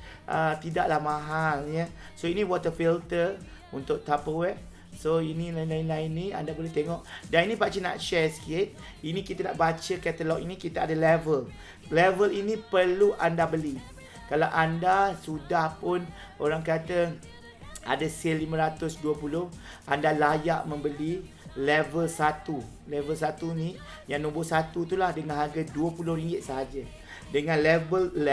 Tidaklah mahal ya. So ini water filter untuk Tupperware. So ini lain-lain ni anda boleh tengok. Dan ini pakcik nak share sikit. Ini kita nak baca katalog ini, kita ada level. Level ini perlu anda beli. Kalau anda sudah pun orang kata ada sale 520, anda layak membeli level 1. Level 1 ni yang nombor 1 tu lah dengan harga RM20 sahaja. Dengan level 2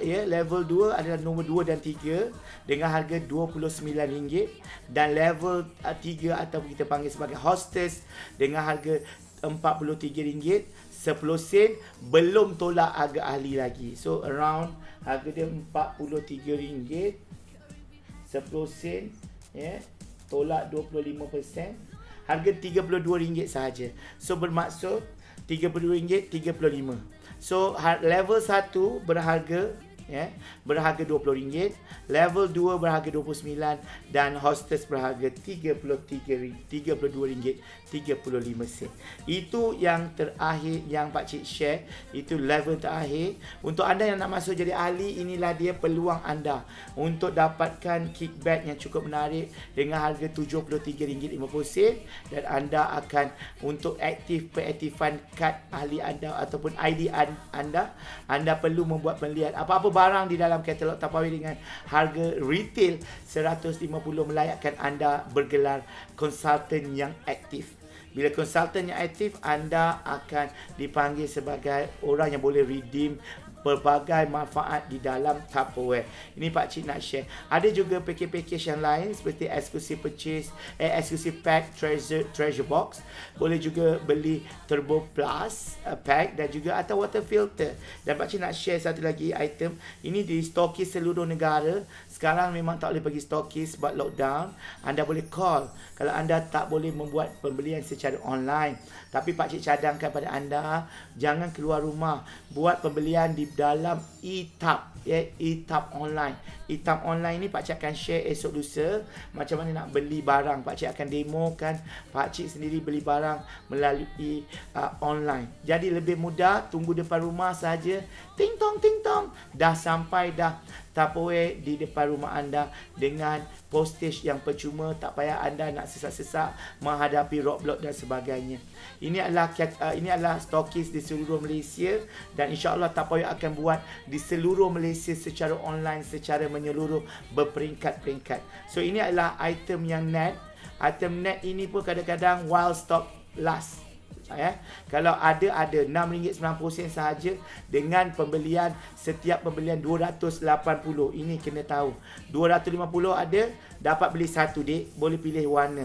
ya, level 2 adalah nombor 2 dan 3 dengan harga RM29, dan level 3 atau kita panggil sebagai hostess dengan harga RM43, 10 sen, belum tolak harga ahli lagi. So around harga dia RM43, 10 sen ya, tolak 25%, harga RM32 sahaja. So bermaksud RM32, 35. So level 1 berharga berharga RM20, level 2 berharga RM29, dan hostess berharga RM32.35. Itu yang terakhir yang pakcik share, itu level terakhir. Untuk anda yang nak masuk jadi ahli, inilah dia peluang anda untuk dapatkan kickback yang cukup menarik dengan harga RM73.50, dan anda akan untuk peaktifan kad ahli anda ataupun ID anda perlu membuat pembelian apa-apa barang di dalam katalog Tapawai dengan harga retail 150 melayakkan anda bergelar konsultan yang aktif. Bila konsultan yang aktif, anda akan dipanggil sebagai orang yang boleh redeem pelbagai manfaat di dalam Tupperware. Ini Pak Cik nak share. Ada juga package-package yang lain seperti exclusive purchase, exclusive pack, treasure box. Boleh juga beli Turbo Plus pack dan juga atau water filter. Dan Pak Cik nak share satu lagi item. Ini di stokis seluruh negara. Sekarang memang tak boleh pergi stokis sebab lockdown. Anda boleh call kalau anda tak boleh membuat pembelian secara online. Tapi Pak Cik cadangkan pada anda, jangan keluar rumah. Buat pembelian di dalam e-tab, e-tab online. E-tab online ni Pak Cik akan share esok lusa macam mana nak beli barang. Pak Cik akan demokan Pak Cik sendiri beli barang melalui online. Jadi lebih mudah, tunggu depan rumah saja. Ting tong dah sampai dah Tupperware di depan rumah anda dengan postage yang percuma. Tak payah anda nak sesak-sesak menghadapi roadblock dan sebagainya. Ini adalah stokis di seluruh Malaysia dan insya-Allah Tupperware akan buat di seluruh Malaysia secara online, secara menyeluruh berperingkat-peringkat. So ini adalah item yang net. Item net ini pun kadang-kadang while stock last. Kalau ada RM6.90 sahaja dengan pembelian, setiap pembelian 280. Ini kena tahu. 250 ada, dapat beli satu dek, boleh pilih warna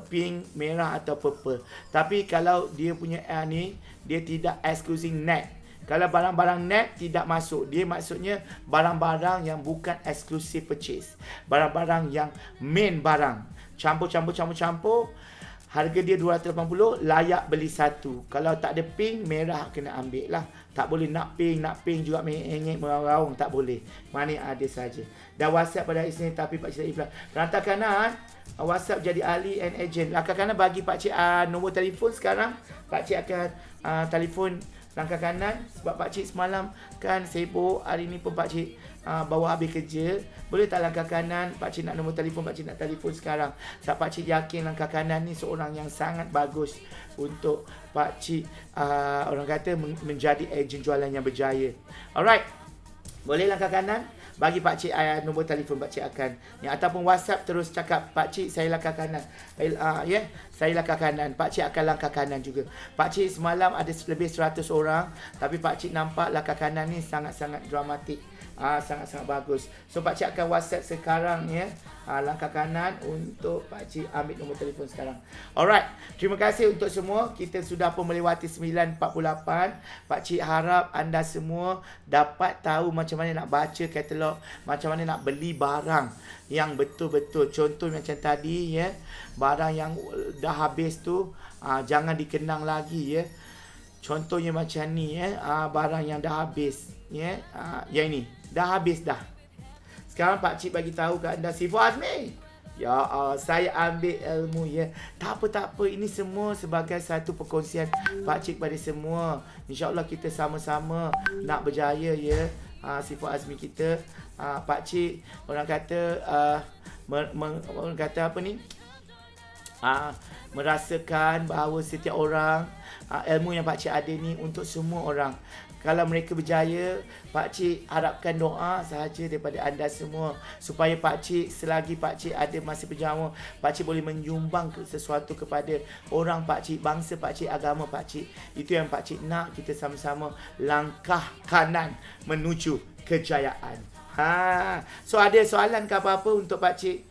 pink, merah atau purple. Tapi kalau dia punya ni, dia tidak exclusive net. Kalau barang-barang net tidak masuk. Dia maksudnya barang-barang yang bukan exclusive purchase. Barang-barang yang main barang. Campur. Harga dia 280, layak beli satu. Kalau tak ada pink, merah kena ambil lah. Tak boleh nak pink juga mengengek meraung, tak boleh. Mana ada saja. Dan WhatsApp pada Isnin tapi Pak Cik Iflah. Rantar kanan, WhatsApp jadi ahli and agent. Langkah kanan bagi Pak Cik nombor telefon sekarang. Pak Cik akan telefon langkah kanan sebab Pak Cik semalam kan sibuk. Hari ni pun Pak Cik bawa habis kerja. Boleh tak langkah kanan? Pak Cik nak nombor telefon, Pak Cik nak telefon sekarang. Sebab Pak Cik yakin langkah kanan ni seorang yang sangat bagus untuk Pak Cik orang kata menjadi ejen jualan yang berjaya. Alright. Boleh langkah kanan? Bagi Pak Cik nombor telefon Pak Cik akan ataupun WhatsApp terus cakap Pak Cik saya langkah kanan. Saya langkah kanan. Pak Cik akan langkah kanan juga. Pak Cik semalam ada lebih 100 orang tapi Pak Cik nampak langkah kanan ni sangat-sangat dramatik. Sangat-sangat bagus. So Pak Cik akan WhatsApp sekarang langkah kanan untuk Pak Cik ambil nombor telefon sekarang. Alright. Terima kasih untuk semua. Kita sudah pun melewati 9.48. Pak Cik harap anda semua dapat tahu macam mana nak baca katalog, macam mana nak beli barang yang betul-betul. Contoh macam tadi barang yang dah habis tu jangan dikenang lagi Contohnya macam ni barang yang dah habis yang ini dah habis dah. Sekarang Pak Cik bagi tahu kat anda Siful Azmi. Ya saya ambil ilmu Tak apa. Ini semua sebagai satu perkongsian Pak Cik kepada semua. InsyaAllah kita sama-sama nak berjaya Siful Azmi kita. Pak Cik orang kata orang kata apa ni? Merasakan bahawa setiap orang ilmu yang Pak Cik ada ni untuk semua orang. Kalau mereka berjaya, Pak Cik harapkan doa sahaja daripada anda semua supaya Pak Cik selagi Pak Cik ada masa berjaya, Pak Cik boleh menyumbang sesuatu kepada orang Pak Cik, bangsa Pak Cik, agama Pak Cik. Itu yang Pak Cik nak kita sama-sama langkah kanan menuju kejayaan. So ada soalan ke apa-apa untuk Pak Cik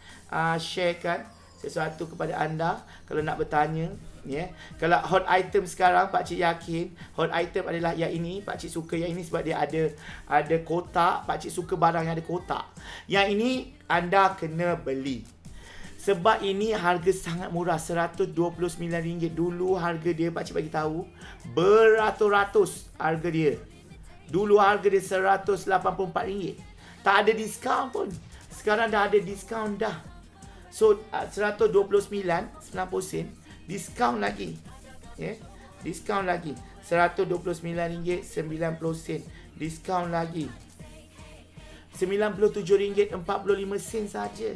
sharekan sesuatu kepada anda kalau nak bertanya. Kalau hot item sekarang Pak Cik yakin hot item adalah yang ini. Pak Cik suka yang ini sebab dia ada kotak. Pak Cik suka barang yang ada kotak. Yang ini anda kena beli sebab ini harga sangat murah, RM129. Dulu harga dia Pak Cik bagi tahu beratus-ratus harga dia. Dulu harga dia RM184. Tak ada diskaun pun. Sekarang dah ada diskaun dah. So RM129.90 diskaun lagi. Diskaun lagi. RM129.90. Diskaun lagi. RM97.45 saja.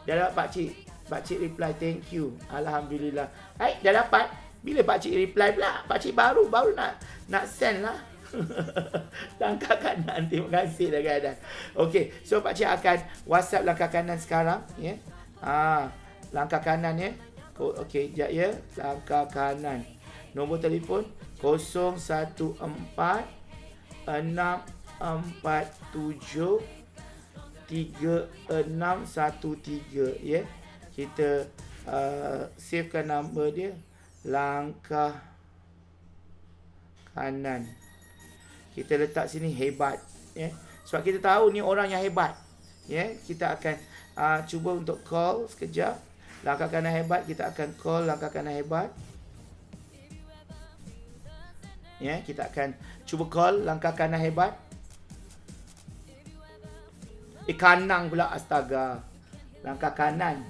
Dah dapat Pak Cik. Pak Cik reply thank you. Alhamdulillah. Dah dapat. Bila Pak Cik reply pula? Pak Cik baru nak send lah. Langkah kanan. Terima kasih dah kadang. Okey, so Pak Cik akan WhatsApp langkah kanan sekarang langkah kanan Okey, sekejap Langkah kanan. Nombor telefon 014 6473613, ya. Kita savekan nombor dia, langkah kanan. Kita letak sini hebat, ya. Sebab kita tahu ni orang yang hebat, ya. Kita akan cuba untuk call sekejap. Langkah kanan hebat, kita akan call langkah kanan hebat. Ya, kita akan cuba call langkah kanan hebat. Kanan pula, astaga. Langkah kanan.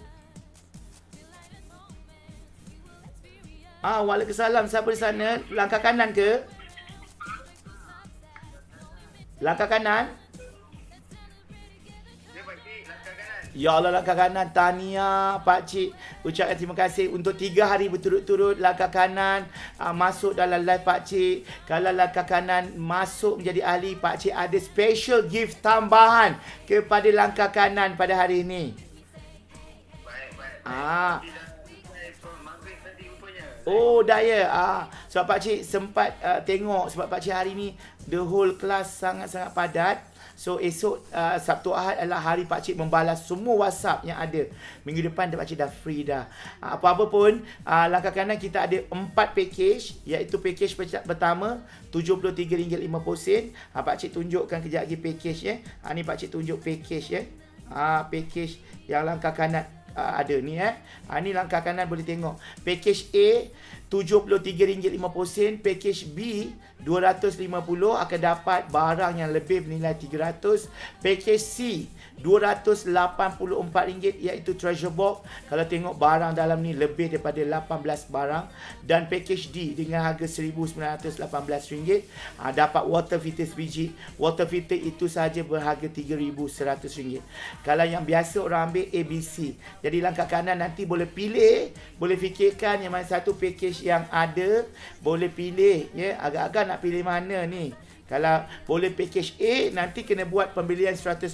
Waalaikumsalam. Siapa di sana? Langkah kanan ke? Langkah kanan? Ya Allah, langkah kanan. Tahniah Pakcik. Ucapkan terima kasih untuk 3 hari berturut-turut langkah kanan masuk dalam live Pakcik. Kalau langkah kanan masuk menjadi ahli, Pakcik ada special gift tambahan kepada langkah kanan pada hari ini. Oh, dah ya. Sebab Pakcik sempat tengok, sebab Pakcik hari ni the whole class sangat-sangat padat. So esok Sabtu Ahad adalah hari Pakcik membalas semua WhatsApp yang ada. Minggu depan Pakcik dah free dah. Apa-apa pun, langkah kanan kita ada 4 package, iaitu package pertama RM73.50. Pakcik tunjukkan kejap lagi package, ya. Ni Pakcik tunjuk package, ya. Package yang langkah kanan ada ni, ni langkah kanan boleh tengok. Package A RM73.50, package B RM250, akan dapat barang yang lebih bernilai RM300. Package C RM284, iaitu treasure box. Kalau tengok barang dalam ni lebih daripada 18 barang. Dan package D dengan harga RM1,918, dapat water filter sebiji. Water filter itu saja berharga RM3,100. Kalau yang biasa orang ambil ABC. Jadi langkah kanan nanti boleh pilih, boleh fikirkan yang mana satu package yang ada, boleh pilih, ya. Agak-agak nak pilih mana ni. Kalau boleh package A, nanti kena buat pembelian 150.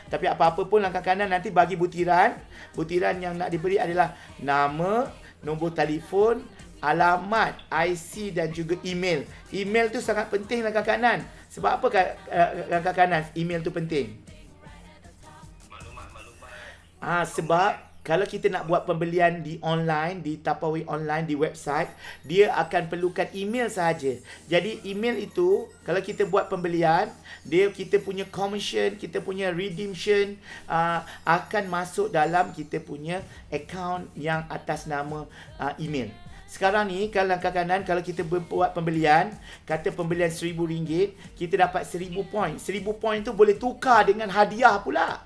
Tapi apa-apa pun langkah kanan nanti bagi butiran. Butiran yang nak diberi adalah nama, nombor telefon, alamat, IC dan juga email. Email tu sangat penting langkah kanan. Sebab apa langkah kanan email tu penting? Sebab kalau kita nak buat pembelian di online, di Tupperware online, di website, dia akan perlukan email sahaja. Jadi email itu, kalau kita buat pembelian, kita punya commission, kita punya redemption akan masuk dalam kita punya account yang atas nama email. Sekarang ni, kalau langkah kanan, kalau kita buat pembelian, kata pembelian RM1,000, kita dapat 1,000 poin. 1,000 poin tu boleh tukar dengan hadiah pula.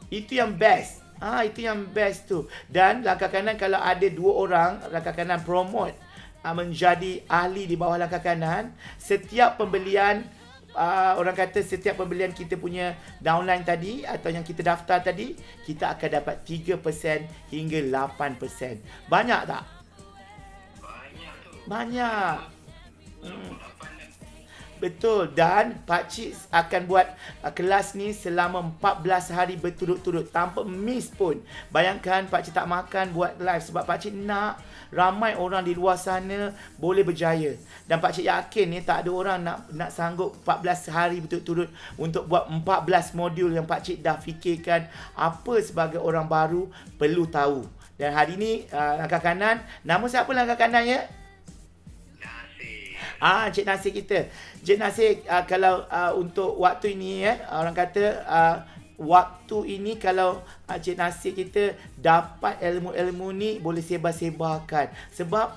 Itu yang best. Itu yang best tu. Dan langkah kanan kalau ada 2 orang, langkah kanan promote menjadi ahli di bawah langkah kanan. Setiap pembelian, orang kata setiap pembelian kita punya downline tadi atau yang kita daftar tadi, kita akan dapat 3% hingga 8%. Banyak tak? Banyak. Betul. Dan Pakcik akan buat kelas ni selama 14 hari berturut-turut tanpa miss pun. Bayangkan Pakcik tak makan buat live sebab Pakcik nak ramai orang di luar sana boleh berjaya. Dan Pakcik yakin ni tak ada orang nak sanggup 14 hari berturut-turut untuk buat 14 modul yang Pakcik dah fikirkan apa sebagai orang baru perlu tahu. Dan hari ni langkah kanan, nama siapa langkah kanan, ya? Cik Nasir kita. Cik Nasir, kalau untuk waktu ini, orang kata waktu ini kalau Cik Nasir kita dapat ilmu-ilmu ni boleh sebar-sebarkan. Sebab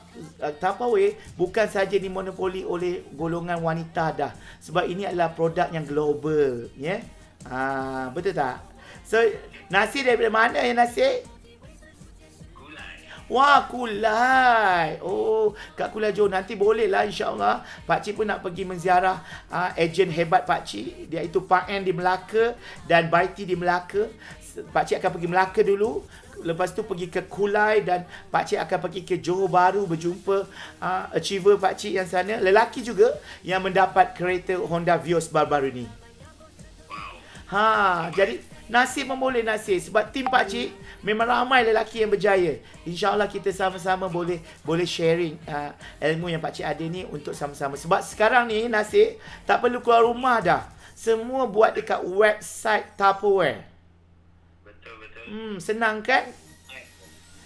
Tupperware bukan saja dimonopoli oleh golongan wanita dah. Sebab ini adalah produk yang global, ya. Betul tak? So, Nasir daripada mana, ya Nasir? Wah, Kulai. Oh, kat Kulai Johor. Nanti boleh lah insyaAllah. Pakcik pun nak pergi menziarah ejen hebat Pakcik, iaitu Pak N di Melaka dan Baiti di Melaka. Pakcik akan pergi Melaka dulu. Lepas tu pergi ke Kulai dan Pakcik akan pergi ke Johor Bahru berjumpa achiever Pakcik yang sana. Lelaki juga yang mendapat kereta Honda Vios baru-baru ni. Jadi Nasib pun boleh nasib. Sebab tim pakcik memang ramai lelaki yang berjaya. InsyaAllah kita sama-sama boleh sharing ilmu yang pakcik ada ni untuk sama-sama. Sebab sekarang ni nasib tak perlu keluar rumah dah. Semua buat dekat website Tupperware. Betul. Senang kan?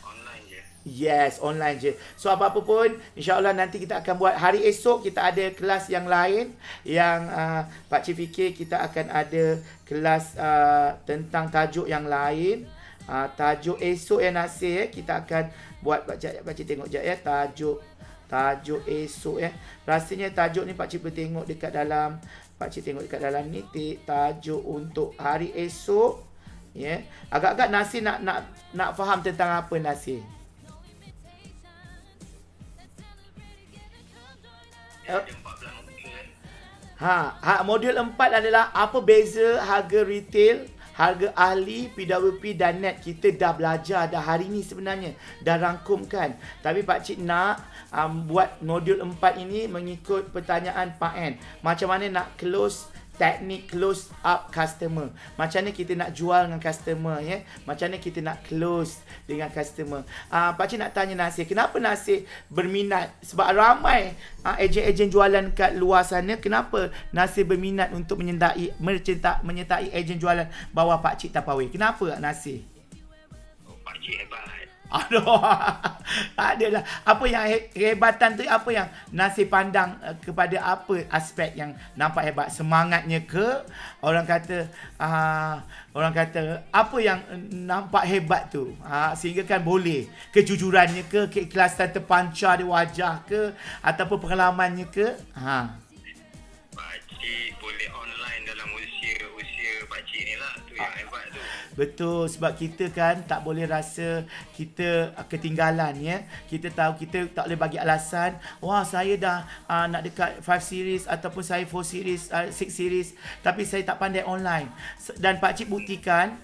Online je. Yes, online je. So apa-apa pun, insyaAllah nanti kita akan buat. Hari esok kita ada kelas yang lain. Yang pakcik fikir kita akan ada kelas tentang tajuk yang lain. Tajuk esok yang Nasir kita akan buat. Pakcik tengok sekejap ya. Tajuk esok ya. Rasanya tajuk ni pakcik boleh tengok dekat dalam. Pakcik tengok dekat dalam ni. Tajuk untuk hari esok. Ya. Agak-agak Nasir nak faham tentang apa Nasir? Modul 4 adalah apa beza harga retail, harga ahli, PWP dan net. Kita dah belajar dah hari ni sebenarnya. Dah rangkumkan. Tapi pakcik nak buat modul 4 ini mengikut pertanyaan Pak N. Macam mana nak teknik close up customer. Macam mana kita nak jual dengan customer ya. Macam mana kita nak close dengan customer. Pakcik nak tanya Nasir, kenapa Nasir berminat? Sebab ramai ejen-ejen jualan kat luar sana. Kenapa Nasir berminat untuk menyertai ejen jualan bawah pakcik Tupperware? Kenapa Nasir? Pakcik hebat. Aduh, adalah. Apa yang kehebatan tu, apa yang Nasir pandang kepada apa aspek yang nampak hebat? Semangatnya ke? Orang kata apa yang nampak hebat tu? Sehingga kan boleh. Kejujurannya ke? Keikhlasan terpancar di wajah ke? Ataupun pengalamannya ke? Pakcik boleh online dalam usia pakcik ni lah. Tu yang hebat tu. Betul, sebab kita kan tak boleh rasa kita ketinggalan ya. Kita tahu kita tak boleh bagi alasan, wah saya dah nak dekat 5 series ataupun saya 4 series, 6 series tapi saya tak pandai online. Dan pakcik buktikan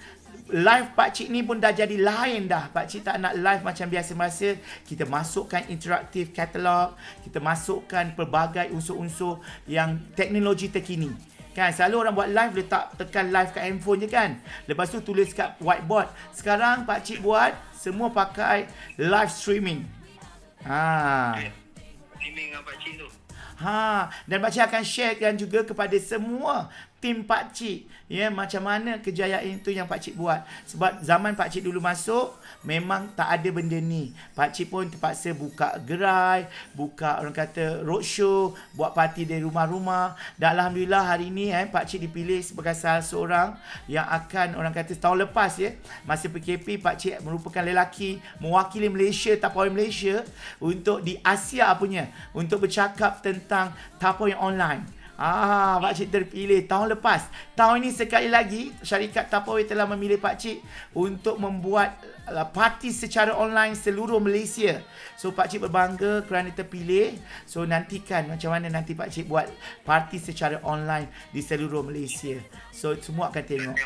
live pakcik ni pun dah jadi lain dah. Pakcik tak nak live macam biasa-biasa. Kita masukkan interaktif katalog, kita masukkan pelbagai unsur-unsur yang teknologi terkini. Kan selalu orang buat live tekan live kat handphone je kan. Lepas tu tulis kat whiteboard. Sekarang pakcik buat semua pakai live streaming. Streaming dengan pakcik tu. Dan pakcik akan sharekan juga kepada semua tim pakcik ya, macam mana kejayaan itu yang pakcik buat. Sebab zaman pakcik dulu masuk memang tak ada benda ni. Pakcik pun terpaksa buka gerai, buka orang kata roadshow, buat parti dari rumah-rumah. Dan alhamdulillah hari ni pakcik dipilih sebagai salah seorang yang akan orang kata tahun lepas ya, masa PKP pakcik merupakan lelaki mewakili Malaysia, Tupperware Malaysia untuk di Asia punya, untuk bercakap tentang Tupperware online. Pakcik terpilih tahun lepas. Tahun ini sekali lagi syarikat Tupperware telah memilih pakcik untuk membuat parti secara online seluruh Malaysia. So pakcik berbangga kerana terpilih. So nantikan macam mana nanti pakcik buat parti secara online di seluruh Malaysia. So semua akan tengok.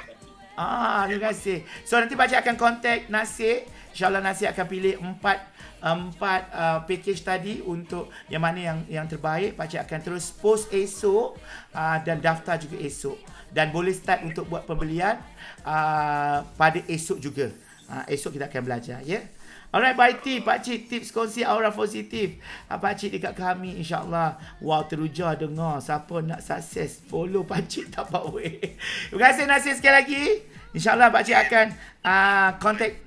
Terima kasih. So nanti pakcik akan contact Nasir. InsyaAllah Nasir akan pilih empat package tadi untuk yang mana yang terbaik. Pakcik akan terus post esok dan daftar juga esok. Dan boleh start untuk buat pembelian pada esok juga. Esok kita akan belajar ya. Alright, bye pakcik, tips kongsi aura positif pakcik dekat kami insyaAllah. Wow, teruja dengar. Siapa nak sukses, follow pakcik Tupperware. Terima kasih Nasir sekali lagi. InsyaAllah pakcik akan kontak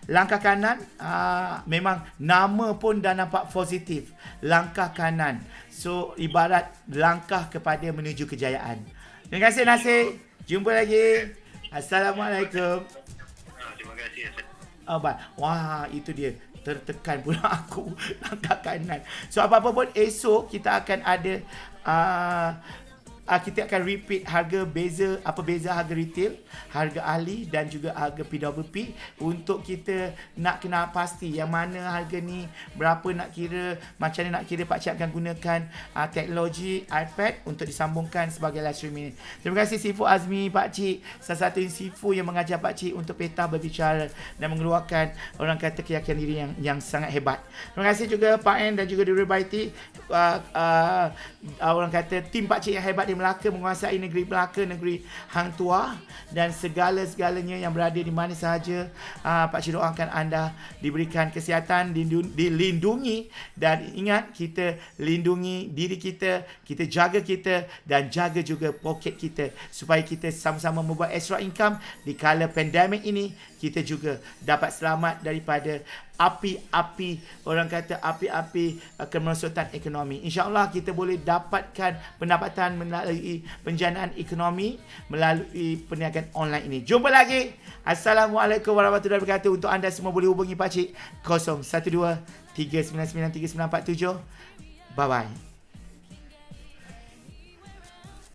langkah kanan. Memang nama pun dah nampak positif. Langkah kanan. So ibarat langkah kepada menuju kejayaan. Terima kasih Nasir. Jumpa lagi. Assalamualaikum. Terima kasih. Wah, itu dia. Tertekan pula aku langkah kanan. So apa-apa pun esok kita akan ada kita akan repeat beza harga retail, harga ahli dan juga harga PWP untuk kita nak kena pasti yang mana harga ni berapa nak kira, macam mana nak kira. Pakcik akan gunakan teknologi iPad untuk disambungkan sebagai live streaming. Terima kasih Sifu Azmi pakcik, salah satu Sifu yang mengajar pakcik untuk peta berbicara dan mengeluarkan orang kata keyakinan diri yang sangat hebat. Terima kasih juga Pak N dan juga Dura Baiti, orang kata tim pakcik yang hebat di Melaka, menguasai negeri Melaka, negeri Hang Tuah, dan segala-segalanya yang berada di mana sahaja. Pak Cik doakan anda diberikan kesihatan, dilindungi, dan ingat, kita lindungi diri kita, kita jaga kita, dan jaga juga poket kita supaya kita sama-sama membuat extra income di kala pandemik ini. Kita juga dapat selamat daripada api-api, orang kata api-api kemerosotan ekonomi. InsyaAllah kita boleh dapatkan pendapatan melalui penjanaan ekonomi melalui perniagaan online ini. Jumpa lagi. Assalamualaikum warahmatullahi wabarakatuh. Untuk anda semua boleh hubungi Pak Cik 012 399 3947. Bye-bye.